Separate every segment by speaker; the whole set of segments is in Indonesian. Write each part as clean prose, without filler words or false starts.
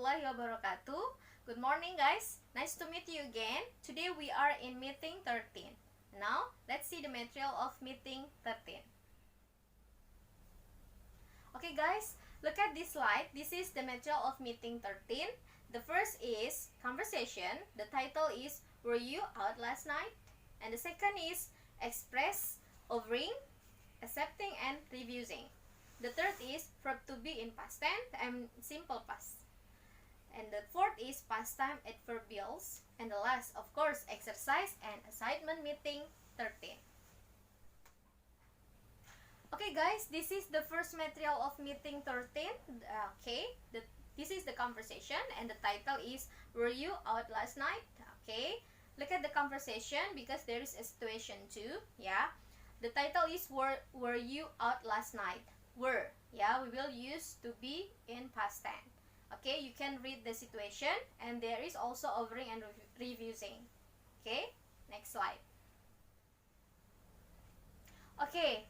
Speaker 1: warahmatullahi wabarakatuh. Good morning guys, nice to meet you again. Today we are in meeting 13. Now, let's see the material of meeting 13. Okay guys, look at this slide. This is the material of meeting 13. The first is conversation. The title is Were you out last night? And the second is express, offering, accepting, and refusing. The third is verb to be in past tense and simple past. And the fourth is past time adverbials. And the last, of course, exercise and assignment meeting 13. Okay guys, this is the first material of meeting 13. This is the conversation and the title is Were you out last night? Okay, look at the conversation because there is a situation too. Yeah, the title is Were you out last night? Were, yeah, we will use to be in past tense. Okay, you can read the situation and there is also offering and refusing. Okay, next slide. Okay,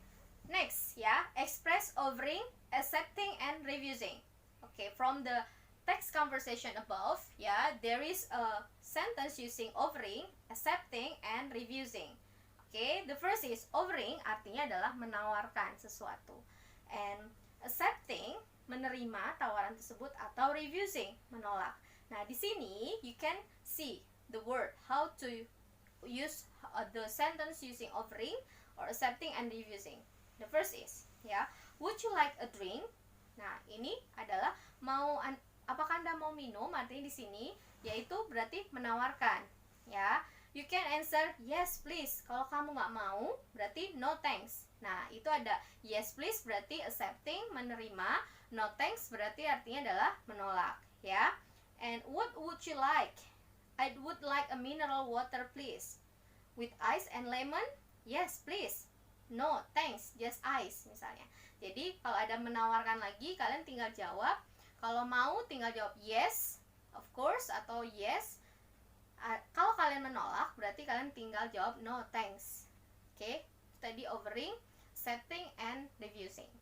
Speaker 1: next, yeah, express, offering, accepting, and refusing. Okay, from the text conversation above, yeah, there is a sentence using offering, accepting, and refusing. Okay, the first is offering, artinya adalah menawarkan sesuatu, and accepting, menerima tawaran tersebut, atau refusing, menolak. Nah, di sini you can see the word how to use the sentence using offering or accepting and refusing. The first is, ya, would you like a drink? Nah, ini adalah apakah Anda mau minum? Artinya di sini yaitu berarti menawarkan, ya. You can answer yes please. Kalau kamu nggak mau, berarti no thanks. Nah, itu ada yes please berarti accepting, menerima, no thanks berarti artinya adalah menolak, ya. And what would you like? I would like a mineral water please. With ice and lemon? Yes please. No thanks, just ice misalnya. Jadi kalau ada menawarkan lagi, kalian tinggal jawab. Kalau mau tinggal jawab yes, of course, atau yes. Kalau kalian menolak, berarti kalian tinggal jawab no thanks. Oke, tadi offering, accepting, and refusing.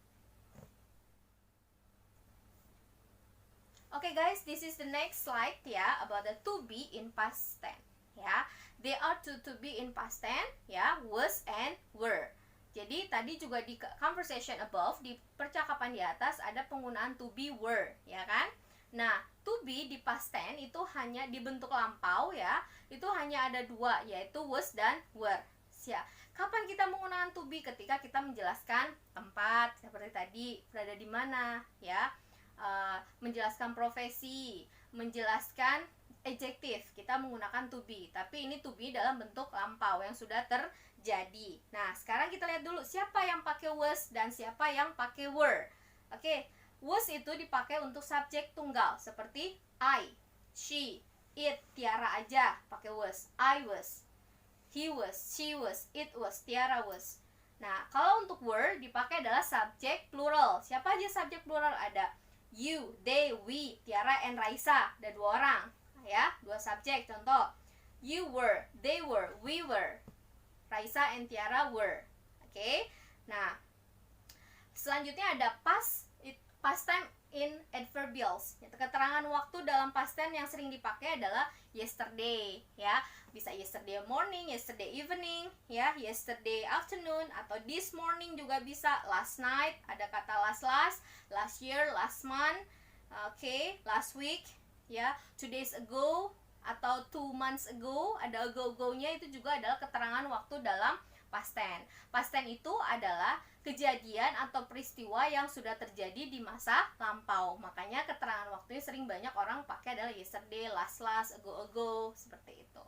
Speaker 1: Okay guys, this is the next slide ya, about the to be in past tense. Ya, they are to be in past tense, ya, was and were. Jadi tadi juga di conversation above, di percakapan di atas ada penggunaan to be, were, ya kan? Nah, to be di past tense itu hanya dibentuk lampau ya, itu hanya ada dua, yaitu was dan were. Ya, kapan kita menggunakan to be? Ketika kita menjelaskan tempat, seperti tadi, berada di mana, ya, menjelaskan profesi, menjelaskan adjektif, kita menggunakan to be. Tapi ini to be dalam bentuk lampau yang sudah terjadi. Nah, sekarang kita lihat dulu siapa yang pakai was dan siapa yang pakai were. Oke, was itu dipakai untuk subjek tunggal seperti I, she, it, Tiara aja pakai was. I was, he was, she was, it was, Tiara was. Nah, kalau untuk were dipakai adalah subjek plural. Siapa aja subjek plural? Ada you, they, we, Tiara and Raisa. Ada dua orang, ya, dua subjek. Contoh, you were, they were, we were, Raisa and Tiara were. Oke. Nah, selanjutnya ada past time in adverbials. Keterangan waktu dalam past tense yang sering dipakai adalah yesterday, ya. Bisa yesterday morning, yesterday evening, ya, yesterday afternoon, atau this morning juga bisa. Last night, ada kata last year, last month, last week, ya, 2 days ago, atau 2 months ago, ada ago-nya itu juga adalah keterangan waktu dalam past tense. Past tense itu adalah kejadian atau peristiwa yang sudah terjadi di masa lampau. Makanya keterangan waktunya sering banyak orang pakai adalah yesterday, last, ago, seperti itu.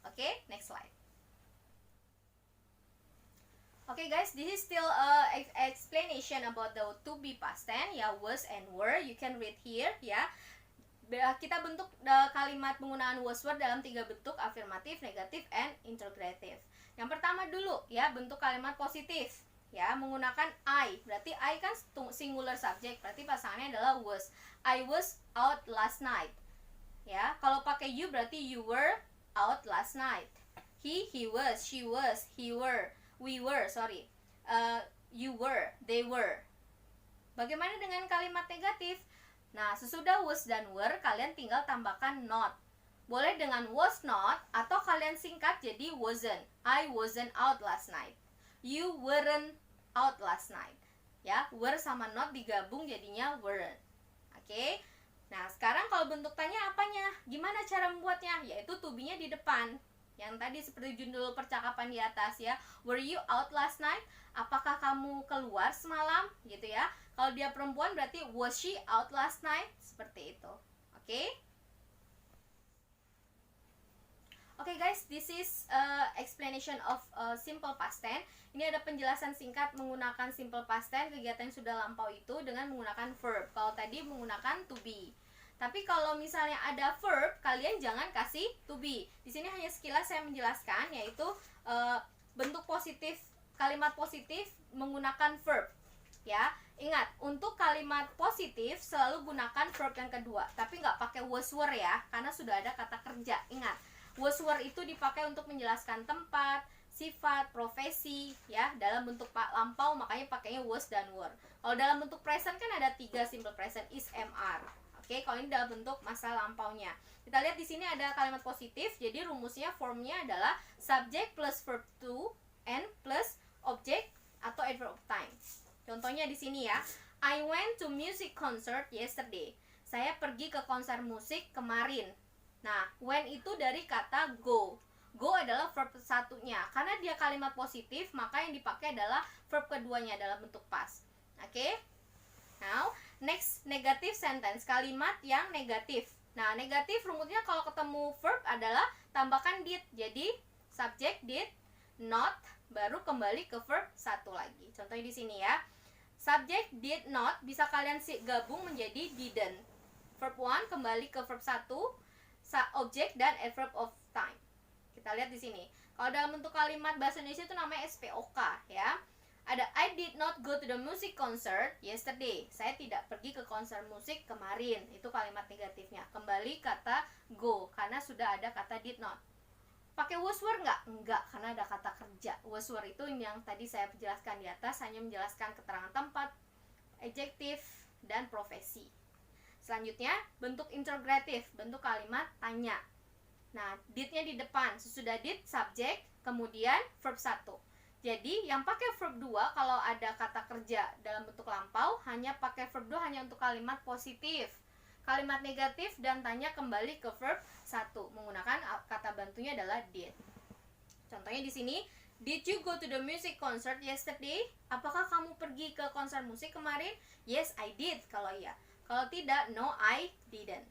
Speaker 1: Oke, next slide. Okay guys, this is still explanation about the to be past tense, ya, was and were. You can read here, ya. Kita bentuk kalimat penggunaan was were dalam 3 bentuk, afirmatif, negatif, and interrogative. Yang pertama dulu, ya, bentuk kalimat positif, ya, menggunakan I. Berarti I kan singular subject, berarti pasangannya adalah was. I was out last night. Ya, kalau pakai you berarti you were out last night. He was, she was, he were, we were, you were, they were. Bagaimana dengan kalimat negatif? Nah, sesudah was dan were, kalian tinggal tambahkan not. Boleh dengan was not, atau kalian singkat jadi wasn't. I wasn't out last night. You weren't out last night. Ya, were sama not digabung jadinya weren't. Oke. Nah, sekarang kalau bentuk tanya apanya? Gimana cara membuatnya? Yaitu to be-nya di depan. Yang tadi seperti judul percakapan di atas ya. Were you out last night? Apakah kamu keluar semalam? Gitu ya. Kalau dia perempuan berarti was she out last night? Seperti itu. Oke? Oke guys, this is explanation of simple past tense. Ini ada penjelasan singkat menggunakan simple past tense, kegiatan yang sudah lampau itu dengan menggunakan verb. Kalau tadi menggunakan to be. Tapi kalau misalnya ada verb, kalian jangan kasih to be. Di sini hanya sekilas saya menjelaskan, yaitu bentuk positif, kalimat positif menggunakan verb. Ya, ingat, untuk kalimat positif selalu gunakan verb yang kedua, tapi nggak pakai was were ya, karena sudah ada kata kerja. Ingat, was were itu dipakai untuk menjelaskan tempat, sifat, profesi, ya, dalam bentuk lampau makanya pakainya was dan were. Kalau dalam bentuk present kan ada 3 simple present, is, am, are. Oke, kalau ini dalam bentuk masa lampaunya. Kita lihat di sini ada kalimat positif, jadi rumusnya formnya adalah subject plus verb to and plus object atau adverb of time. Contohnya di sini ya, I went to music concert yesterday. Saya pergi ke konser musik kemarin. Nah, when itu dari kata go. Go adalah verb satunya. Karena dia kalimat positif, maka yang dipakai adalah verb keduanya dalam bentuk past. Oke? Now, next negative sentence, kalimat yang negatif. Nah, negatif rumusnya kalau ketemu verb adalah tambahkan did. Jadi, subject did, not, baru kembali ke verb satu lagi. Contohnya di sini ya. Subject did not bisa kalian gabung menjadi didn't. Verb 1 kembali ke verb 1, object dan adverb of time. Kita lihat di sini. Kalau dalam bentuk kalimat bahasa Indonesia itu namanya SPOK ya. Ada I did not go to the music concert yesterday. Saya tidak pergi ke konser musik kemarin. Itu kalimat negatifnya. Kembali kata go karena sudah ada kata did not. Pakai was were nggak? Enggak, karena ada kata kerja. Was were itu yang tadi saya jelaskan di atas, hanya menjelaskan keterangan tempat, adjektif, dan profesi. Selanjutnya, bentuk interrogatif, bentuk kalimat tanya. Nah, did-nya di depan, sesudah did, subject, kemudian verb 1. Jadi, yang pakai verb 2 kalau ada kata kerja dalam bentuk lampau, hanya pakai verb 2 hanya untuk kalimat positif. Kalimat negatif dan tanya kembali ke verb 1 menggunakan kata bantunya adalah did. Contohnya di sini, did you go to the music concert yesterday? Apakah kamu pergi ke konser musik kemarin? Yes, I did kalau iya. Kalau tidak, no, I didn't.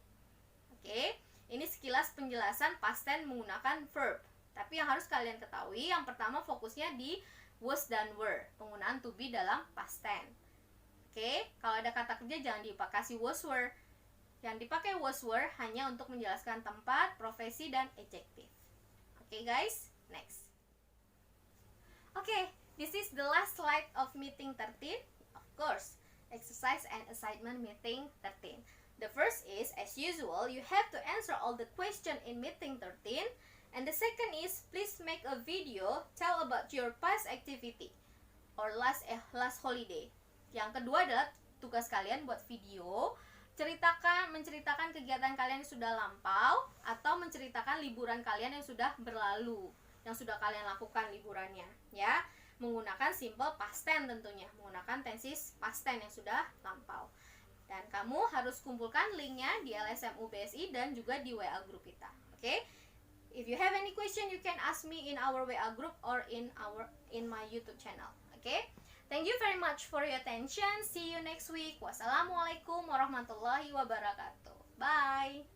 Speaker 1: Oke, ini sekilas penjelasan past tense menggunakan verb. Tapi yang harus kalian ketahui, yang pertama fokusnya di was dan were, penggunaan to be dalam past tense. Oke, kalau ada kata kerja jangan dipakasi was were. Yang dipakai was were hanya untuk menjelaskan tempat, profesi, dan adjektif. Oke guys, next. Oke, this is the last slide of meeting 13. Of course, exercise and assignment meeting 13. The first is, as usual, you have to answer all the question in meeting 13. And the second is, please make a video, tell about your past activity or last holiday. Yang kedua adalah tugas kalian buat video, menceritakan kegiatan kalian yang sudah lampau atau menceritakan liburan kalian yang sudah berlalu, yang sudah kalian lakukan liburannya, ya, menggunakan simple past tense tentunya, menggunakan tenses past tense yang sudah lampau. Dan kamu harus kumpulkan linknya di LSMU BSI dan juga di WA group kita, oke? If you have any question, you can ask me in our WA group or in my YouTube channel, okay? Thank you very much for your attention. See you next week. Wassalamualaikum warahmatullahi wabarakatuh. Bye.